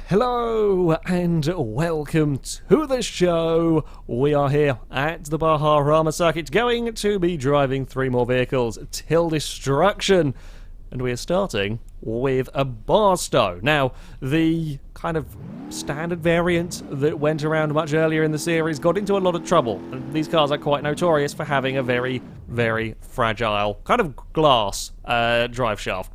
Hello and welcome to the show. We are here at the Bajarama circuit going to be driving 3 more vehicles till destruction. And we are starting with a Barstow. Now, the kind of standard variant that went around much earlier in the series got into a lot of trouble. And these cars are quite notorious for having a very, very fragile kind of glass drive shaft.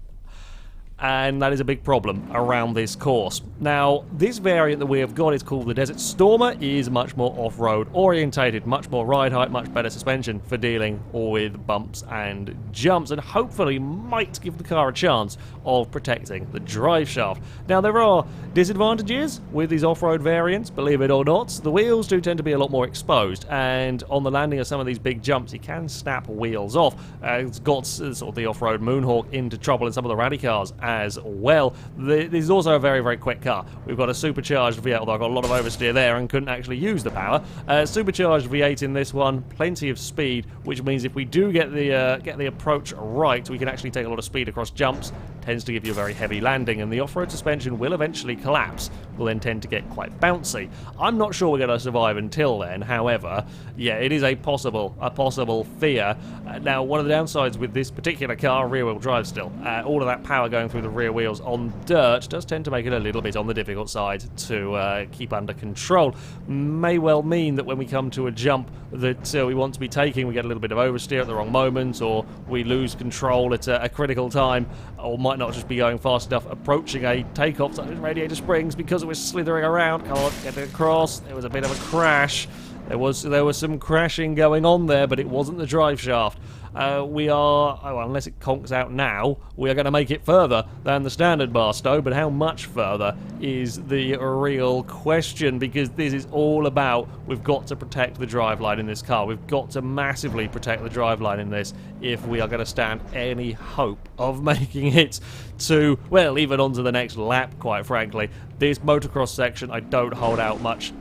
And that is a big problem around this course. Now, this variant that we have got is called the Desert Stormer, is much more off-road orientated, much more ride height, much better suspension for dealing with bumps and jumps, and hopefully might give the car a chance of protecting the drive shaft. Now, there are disadvantages with these off-road variants, believe it or not. The wheels do tend to be a lot more exposed, and on the landing of some of these big jumps, you can snap wheels off. It's got sort of the off-road Moonhawk into trouble in some of the rally cars as well. This is also a very, very quick car. We've got a supercharged V8, although I got a lot of oversteer there and couldn't actually use the power. Supercharged V8 in this one, plenty of speed, which means if we do get the approach right, we can actually take a lot of speed across jumps. Tends to give you a very heavy landing, and the off-road suspension will eventually collapse. Will then tend to get quite bouncy. I'm not sure we're going to survive until then. However, yeah, it is a possible fear. Now, one of the downsides with this particular car, rear-wheel drive still, all of that power going through the rear wheels on dirt does tend to make it a little bit on the difficult side to keep under control. May well mean that when we come to a jump that we want to be taking, we get a little bit of oversteer at the wrong moment, or we lose control at a critical time, or might not just be going fast enough approaching a takeoff such as radiator springs because it was slithering around. Can't get it across. There was a bit of a crash. There was some crashing going on there, but it wasn't the drive shaft. Unless it conks out now, we are going to make it further than the standard Barstow, but how much further is the real question, because this is all about, we've got to protect the driveline in this car. We've got to massively protect the driveline in this if we are going to stand any hope of making it to, well, even onto the next lap, quite frankly. This motocross section, I don't hold out much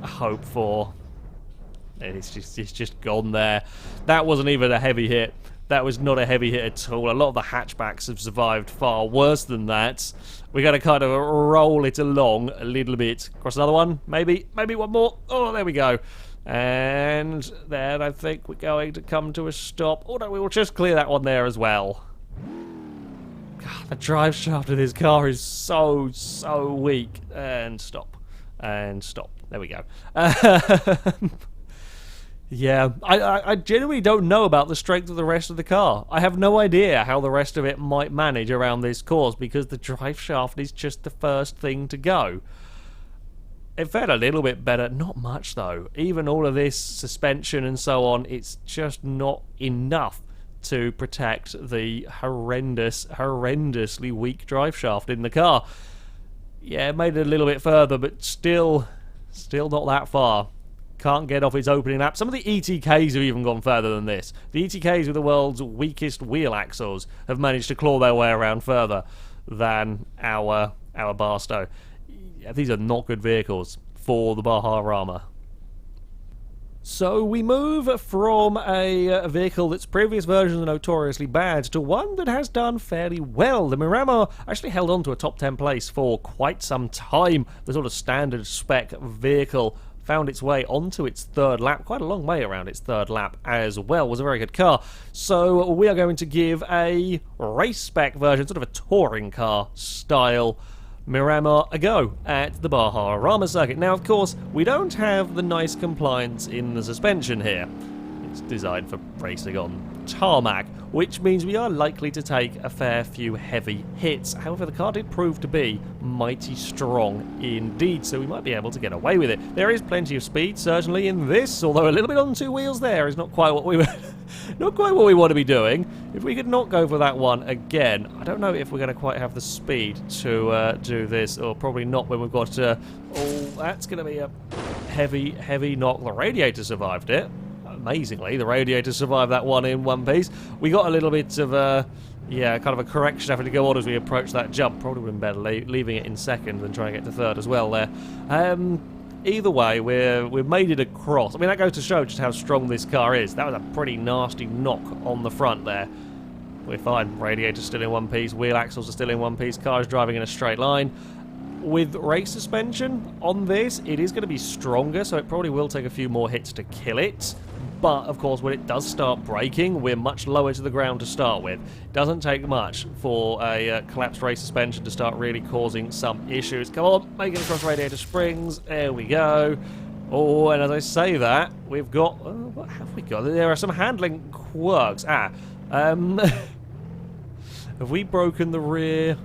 hope for. It's just gone there. That wasn't even a heavy hit. That was not a heavy hit at all. A lot of the hatchbacks have survived far worse than that. We're going to kind of roll it along a little bit. Cross another one, maybe one more. Oh, there we go. And then I think we're going to come to a stop. Oh no, we will just clear that one there as well. God, the drive shaft of this car is so weak. And stop. And stop. There we go. Yeah, I genuinely don't know about the strength of the rest of the car. I have no idea how the rest of it might manage around this course, because the drive shaft is just the first thing to go. It fared a little bit better, not much though. Even all of this suspension and so on, it's just not enough to protect the horrendously weak drive shaft in the car. Yeah, it made it a little bit further, but still not that far. Can't get off its opening lap. Some of the ETKs have even gone further than this. The ETKs with the world's weakest wheel axles have managed to claw their way around further than our Barstow. Yeah, these are not good vehicles for the Bajarama. So we move from a vehicle that's previous versions are notoriously bad to one that has done fairly well. The Miramar actually held on to a top 10 place for quite some time. The sort of standard spec vehicle found its way onto its third lap, quite a long way around its third lap as well. It was a very good car. So we are going to give a race spec version, sort of a touring car style Miramar a go at the Bajarama circuit. Now, of course, we don't have the nice compliance in the suspension here. It's designed for racing on tarmac, which means we are likely to take a fair few heavy hits. However, the car did prove to be mighty strong indeed, so we might be able to get away with it. There is plenty of speed, certainly, in this, although a little bit on 2 wheels there is not quite what we were not quite what we want to be doing. If we could not go for that one again, I don't know if we're going to quite have the speed to do this, or probably not when we've got oh, that's going to be a heavy knock. The radiator survived it. Amazingly, the radiator survived that one in one piece. We got a little bit of kind of a correction having to go on as we approach that jump. Probably would have been better leaving it in second than trying to get to third as well there. Either way, we've made it across. I mean, that goes to show just how strong this car is. That was a pretty nasty knock on the front there. We're fine. Radiator's still in one piece. Wheel axles are still in one piece. Car's driving in a straight line. with race suspension on this, it is going to be stronger, so it probably will take a few more hits to kill it. But, of course, when it does start braking, we're much lower to the ground to start with. It doesn't take much for a collapsed race suspension to start really causing some issues. Come on, make it across radiator springs. There we go. Oh, and as I say that, we've got... what have we got? There are some handling quirks. Have we broken the rear?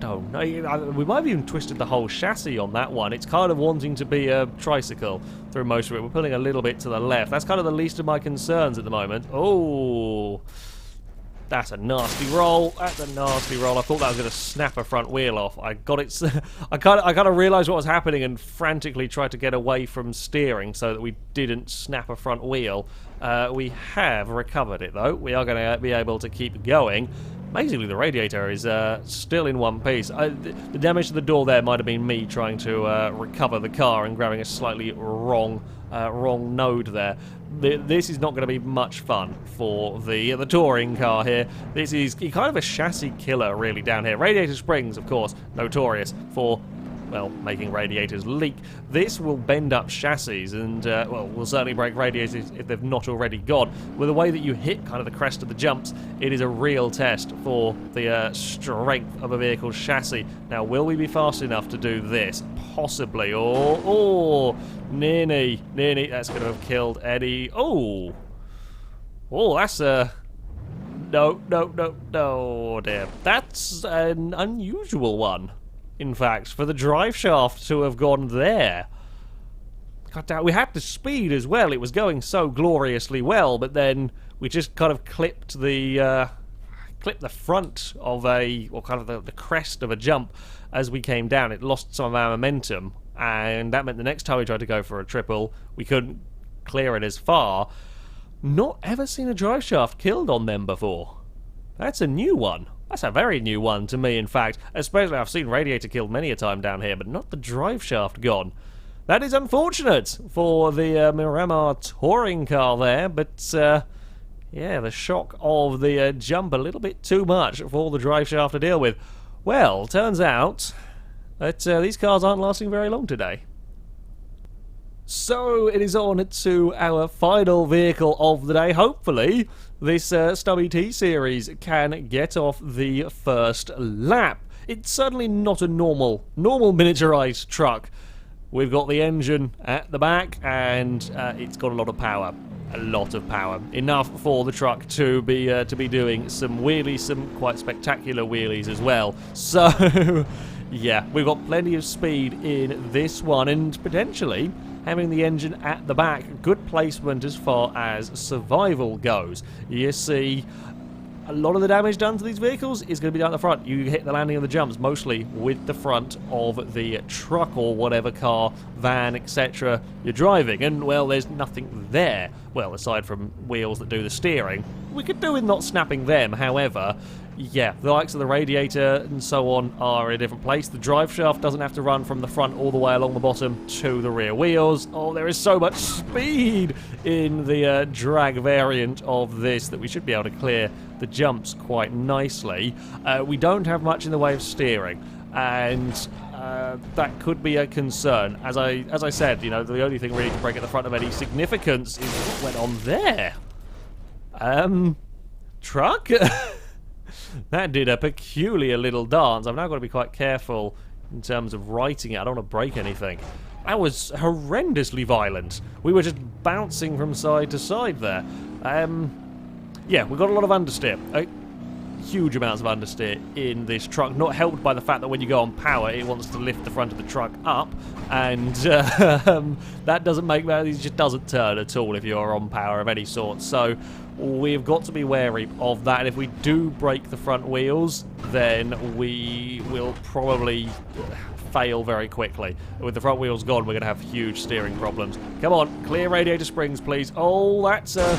No, we might have even twisted the whole chassis on that one. It's kind of wanting to be a tricycle through most of it. We're pulling a little bit to the left. That's kind of the least of my concerns at the moment. Oh, that's a nasty roll. That's a nasty roll. I thought that was going to snap a front wheel off. I got it. I kind of realised what was happening and frantically tried to get away from steering so that we didn't snap a front wheel. We have recovered it though. We are going to be able to keep going. Amazingly, the radiator is still in one piece. The damage to the door there might have been me trying to recover the car and grabbing a slightly wrong node there. This is not going to be much fun for the touring car here. This is kind of a chassis killer, really, down here. Radiator springs, of course, notorious for, well, making radiators leak. This will bend up chassis and, well, will certainly break radiators if they've not already gone. With the way that you hit kind of the crest of the jumps, it is a real test for the strength of a vehicle's chassis. Now, will we be fast enough to do this? Possibly. Oh, nearly. That's going to have killed Eddie. Oh, that's a... No, dear. That's an unusual one. In fact, for the drive shaft to have gone there. God damn, we had the speed as well. It was going so gloriously well, but then we just kind of clipped the front of the crest of a jump as we came down. It lost some of our momentum, and that meant the next time we tried to go for a triple, we couldn't clear it as far. Not ever seen a drive shaft killed on them before. That's a new one. That's a very new one to me, in fact. Especially, I've seen radiator killed many a time down here, but not the drive shaft gone. That is unfortunate for the Miramar touring car there, but yeah, the shock of the jump a little bit too much for the drive shaft to deal with. Well, turns out that these cars aren't lasting very long today. So it is on to our final vehicle of the day. Hopefully, this Stubby T series can get off the first lap. It's certainly not a normal miniaturized truck. We've got the engine at the back, and it's got a lot of power. A lot of power. Enough for the truck to be doing some wheelies, some quite spectacular wheelies as well. So, yeah, we've got plenty of speed in this one, and potentially having the engine at the back, good placement as far as survival goes. You see, a lot of the damage done to these vehicles is going to be down the front. You hit the landing of the jumps mostly with the front of the truck or whatever car, van, etc. you're driving, and, well, there's nothing there. Well, aside from wheels that do the steering. We could do with not snapping them, however. Yeah, the likes of the radiator and so on are in a different place. The drive shaft doesn't have to run from the front all the way along the bottom to the rear wheels. Oh, there is so much speed in the drag variant of this that we should be able to clear the jumps quite nicely. We don't have much in the way of steering, and that could be a concern. As I said, you know, the only thing really to break at the front of any significance is what went on there. Truck? That did a peculiar little dance. I've now got to be quite careful in terms of writing it. I don't want to break anything. That was horrendously violent. We were just bouncing from side to side there. Yeah, we've got a lot of understeer. Huge amounts of understeer in this truck, not helped by the fact that when you go on power, it wants to lift the front of the truck up, and that doesn't make that. It just doesn't turn at all if you're on power of any sort. So we've got to be wary of that. And if we do break the front wheels, then we will probably fail very quickly. With the front wheels gone, we're going to have huge steering problems. Come on, clear radiator springs, please. Oh, that's a...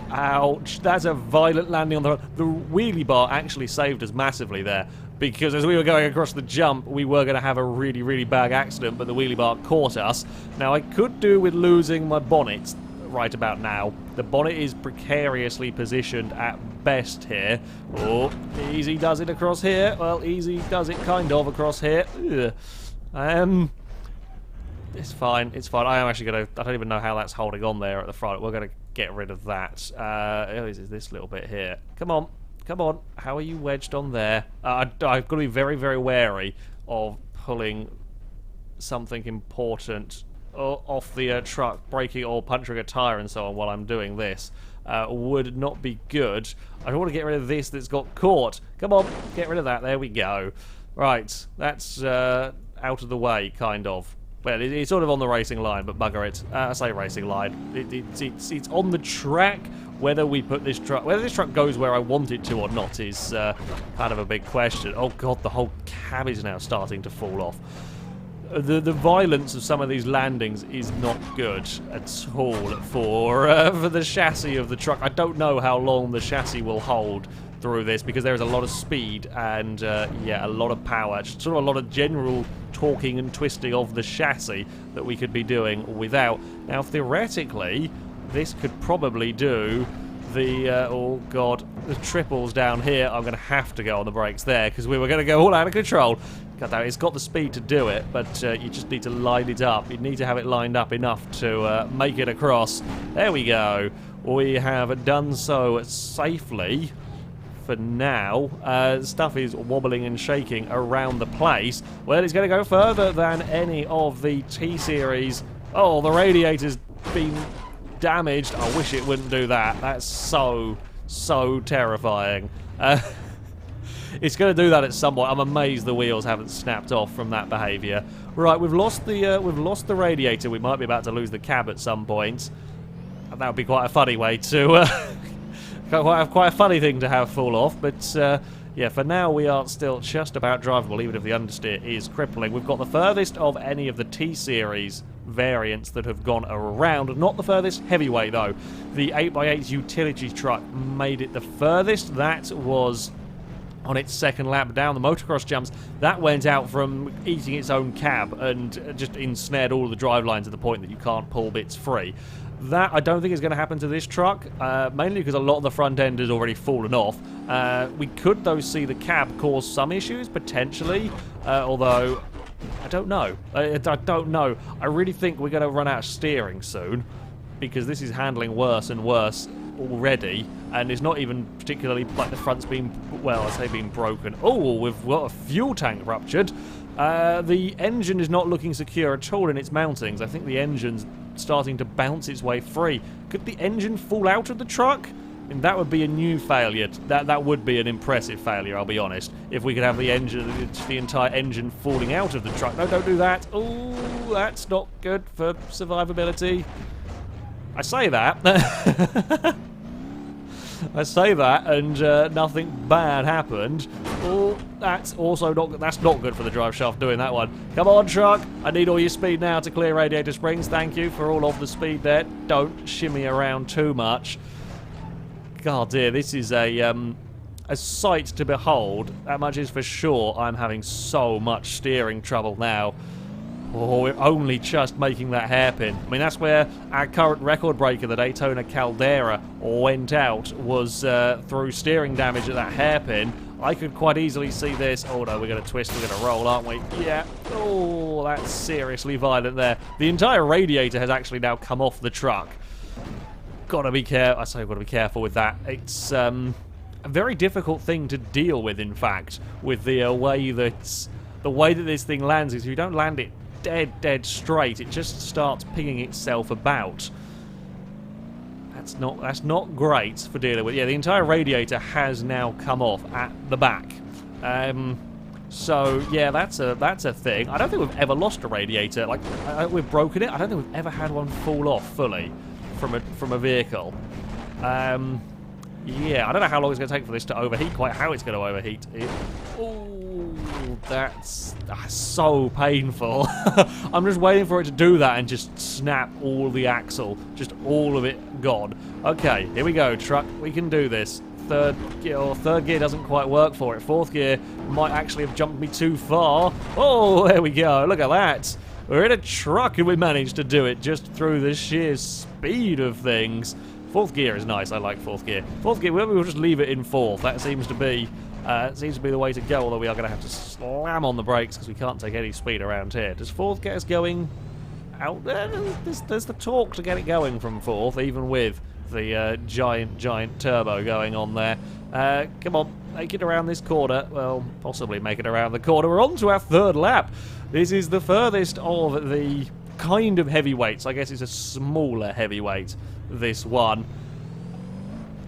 Ouch, that's a violent landing on the... The wheelie bar actually saved us massively there, because as we were going across the jump, we were going to have a really, really bad accident, but the wheelie bar caught us. Now, I could do with losing my bonnet. right about now. The bonnet is precariously positioned at best here. Oh, easy does it across here. Well, easy does it kind of across here. Ugh. It's fine. It's fine. I am actually going to... I don't even know how that's holding on there at the front. We're going to get rid of that. Is this little bit here? Come on. Come on. How are you wedged on there? I've got to be very, very wary of pulling something important off the truck, breaking or puncturing a tyre and so on while I'm doing this. Would not be good. I don't want to get rid of this that's got caught. Come on. Get rid of that. There we go. Right. That's out of the way, kind of. Well, it's sort of on the racing line, but bugger it. I say racing line. It's on the track. Whether this truck goes where I want it to or not is kind of a big question. Oh god, the whole cab is now starting to fall off. The violence of some of these landings is not good at all for the chassis of the truck. I don't know how long the chassis will hold through this because there is a lot of speed and yeah, a lot of power, just sort of a lot of general torquing and twisting of the chassis that we could be doing without. Now theoretically this could probably do the oh god, the triples down here. I'm going to have to go on the brakes there because we were going to go all out of control. God damn, it's got the speed to do it, but you just need to line it up. You need to have it lined up enough to make it across. There we go. We have done so safely. For now, stuff is wobbling and shaking around the place. Well, it's going to go further than any of the T-Series. Oh, the radiator's been damaged. I wish it wouldn't do that. That's so terrifying. It's going to do that at some point. I'm amazed the wheels haven't snapped off from that behaviour. Right, we've lost the radiator. We might be about to lose the cab at some point. And that would be quite a funny way to... Quite a funny thing to have fall off, but yeah, for now we are still just about drivable, even if the understeer is crippling. We've got the furthest of any of the T-Series variants that have gone around. Not the furthest heavyweight, though. The 8x8 utility truck made it the furthest. That was on its second lap down the motocross jumps. That went out from eating its own cab and just ensnared all of the drivelines to the point that you can't pull bits free. That I don't think is going to happen to this truck, mainly because a lot of the front end has already fallen off. We could, though, see the cab cause some issues, potentially, although I don't know. I don't know. I really think we're going to run out of steering soon, because this is handling worse and worse already, and it's not even particularly like the front's been, well, I say being broken. Oh, we've got a fuel tank ruptured. The engine is not looking secure at all in its mountings. I think the engine's starting to bounce its way free. Could the engine fall out of the truck? I mean, that would be a new failure. That would be an impressive failure, I'll be honest. If we could have the entire engine falling out of the truck. No, don't do that. Oh, that's not good for survivability. I say that. I say that, and nothing bad happened. Oh, that's not good for the drive shaft doing that one. Come on, truck. I need all your speed now to clear radiator springs. Thank you for all of the speed there. Don't shimmy around too much. God dear, this is a sight to behold. That much is for sure. I'm having so much steering trouble now. Oh, we're only just making that hairpin. I mean, that's where our current record breaker, the Daytona Caldera, went out, was through steering damage at that hairpin. I could quite easily see this. Oh no, we're going to twist, we're going to roll, aren't we? Yeah. Oh, that's seriously violent there. The entire radiator has actually now come off the truck. Gotta be careful. I say gotta be careful with that. It's a very difficult thing to deal with, in fact, with the way that this thing lands. Is if you don't land it dead straight, it just starts pinging itself about. That's not great for dealing with. Yeah, the entire radiator has now come off at the back. So yeah, that's a thing. I don't think we've ever lost a radiator. Like we've broken it. I don't think we've ever had one fall off fully from a vehicle. Yeah, I don't know how long it's going to take for this to overheat. Quite how it's going to overheat. Oh, that's so painful. I'm just waiting for it to do that and just snap all the axle. Just all of it gone. Okay, here we go, truck. We can do this. Third gear doesn't quite work for it. Fourth gear might actually have jumped me too far. Oh, there we go. Look at that. We're in a truck and we managed to do it just through the sheer speed of things. Fourth gear is nice. I like fourth gear. Fourth gear, we'll just leave it in fourth. That seems to be the way to go, although we are going to have to slam on the brakes because we can't take any speed around here. Does fourth get us going out there? There's the torque to get it going from fourth, even with the giant turbo going on there. Come on, make it around this corner. Well, possibly make it around the corner. We're on to our third lap. This is the furthest of the kind of heavyweights. I guess it's a smaller heavyweight, this one.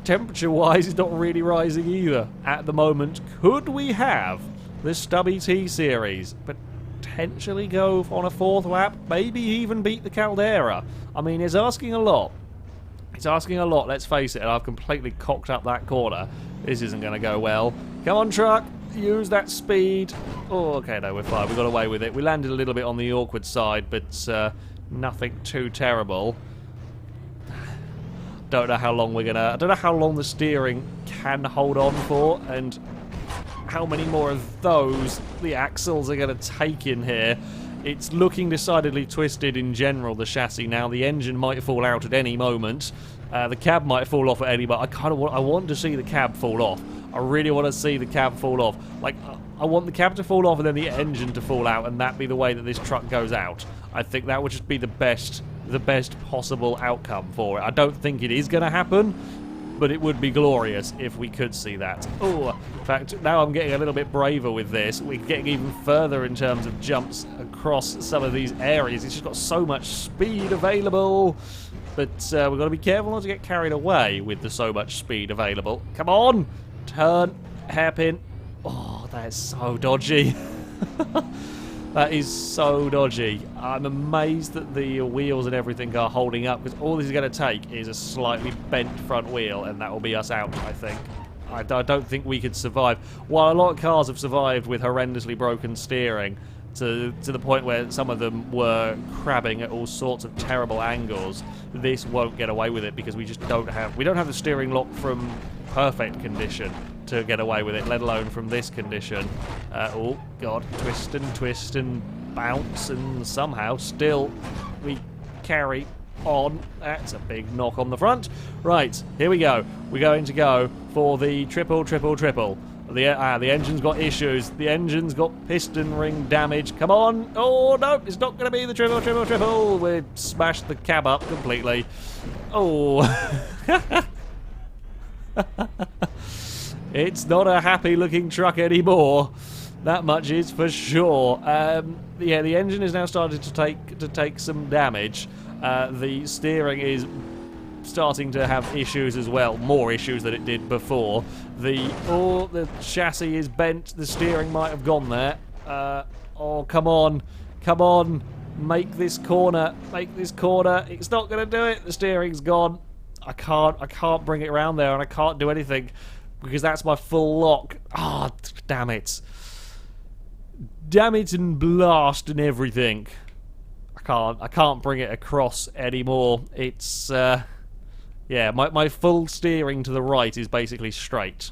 Temperature-wise, it's not really rising either at the moment. Could we have the Stubby T-Series potentially go on a fourth lap? Maybe even beat the Caldera? I mean, it's asking a lot. It's asking a lot, let's face it, and I've completely cocked up that corner. This isn't going to go well. Come on, truck. Use that speed. Oh, okay, no, we're fine. We got away with it. We landed a little bit on the awkward side, but nothing too terrible. Don't know how long I don't know how long the steering can hold on for, and how many more of those the axles are going to take in here. It's looking decidedly twisted in general, the chassis now. The engine might fall out at any moment. The cab might fall off at any moment. I want to see the cab fall off. I really want to see the cab fall off. Like, I want the cab to fall off and then the engine to fall out, and that be the way that this truck goes out. I think that would just be the best possible outcome for it. I don't think it is going to happen, but it would be glorious if we could see that. Oh, in fact, now I'm getting a little bit braver with this. We're getting even further in terms of jumps across some of these areas. It's just got so much speed available, but we've got to be careful not to get carried away with the so much speed available. Come on! Turn, hairpin. Oh, that is so dodgy. That is so dodgy. I'm amazed that the wheels and everything are holding up, because all this is going to take is a slightly bent front wheel, and that will be us out, I think. I don't think we could survive. While a lot of cars have survived with horrendously broken steering, to the point where some of them were crabbing at all sorts of terrible angles, this won't get away with it because we just don't have the steering lock from perfect condition to get away with it, let alone from this condition. Oh god, twist and bounce, and somehow still we carry on. That's a big knock on the front. Right, here we go. We're going to go for the triple. The engine's got issues. The engine's got piston ring damage. Come on. Oh, no, it's not going to be the triple. We've smashed the cab up completely. Oh. It's not a happy-looking truck anymore. That much is for sure. Yeah, the engine is now starting to take some damage. The steering is starting to have issues as well, more issues than it did before. The chassis is bent. The steering might have gone there. Oh, come on, make this corner. It's not going to do it. The steering's gone. I can't bring it around there, and I can't do anything because that's my full lock. Ah, oh, damn it and blast and everything. I can't bring it across anymore. It's yeah, my full steering to the right is basically straight.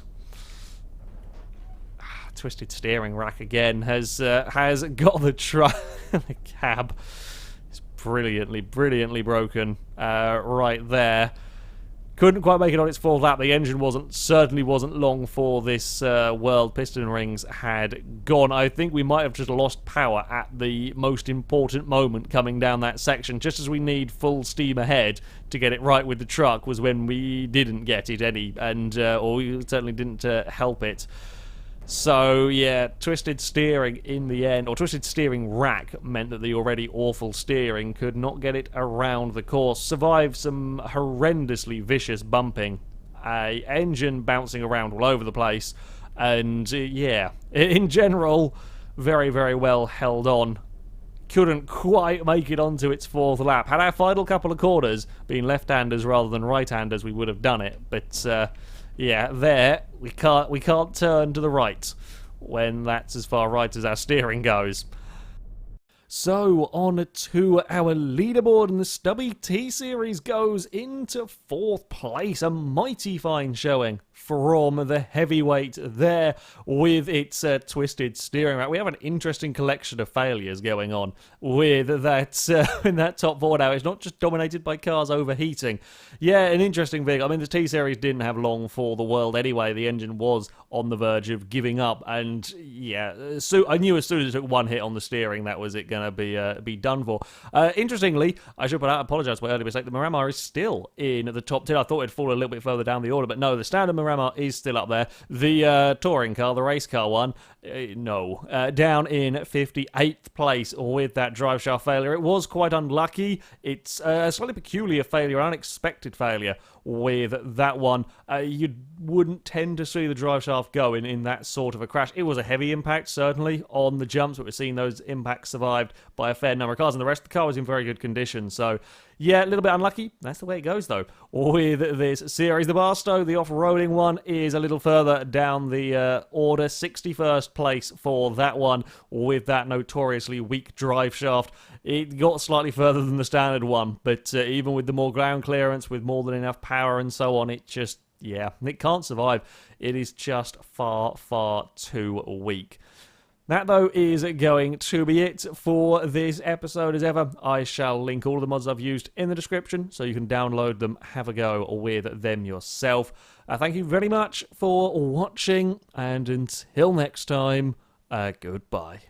Twisted steering rack again has got the the cab. It's brilliantly broken right there. Couldn't quite make it on its fourth lap. The engine certainly wasn't long for this world. Piston rings had gone. I think we might have just lost power at the most important moment coming down that section. Just as we need full steam ahead to get it right with the truck was when we didn't get it any, and or we certainly didn't help it. So, yeah, twisted steering in the end, or twisted steering rack, meant that the already awful steering could not get it around the course. Survived some horrendously vicious bumping, engine bouncing around all over the place, and, yeah, in general, very, very well held on. Couldn't quite make it onto its fourth lap. Had our final couple of corners been left-handers rather than right-handers, we would have done it, but... yeah, there, we can't turn to the right when that's as far right as our steering goes. So, on to our leaderboard, and the Stubby T-Series goes into fourth place. A mighty fine showing from the heavyweight there with its twisted steering rack. We have an interesting collection of failures going on with that in that top four now. It's not just dominated by cars overheating. Yeah, an interesting vehicle. I mean, the T-Series didn't have long for the world anyway. The engine was on the verge of giving up, and yeah, so I knew as soon as it took one hit on the steering, that was it going to be done for. Interestingly, I should apologise for my earlier mistake. The Miramar is still in the top 10. I thought it'd fall a little bit further down the order, but no, the standard Miramar is still up there. The touring car, the race car one, down in 58th place with that drive shaft failure. It was quite unlucky. It's a slightly peculiar failure, unexpected failure with that one. You wouldn't tend to see the drive shaft go in that sort of a crash. It was a heavy impact, certainly, on the jumps, but we're seeing those impacts survived by a fair number of cars, and the rest of the car was in very good condition. So, yeah, a little bit unlucky. That's the way it goes, though, with this series. The Barstow, the off-roading one, is a little further down the order. 61st place for that one with that notoriously weak drive shaft. It got slightly further than the standard one, but even with the more ground clearance, with more than enough power and so on, it just, yeah, it can't survive. It is just far, far too weak. That, though, is going to be it for this episode. As ever, I shall link all of the mods I've used in the description, so you can download them, have a go with them yourself. Thank you very much for watching, and until next time, goodbye.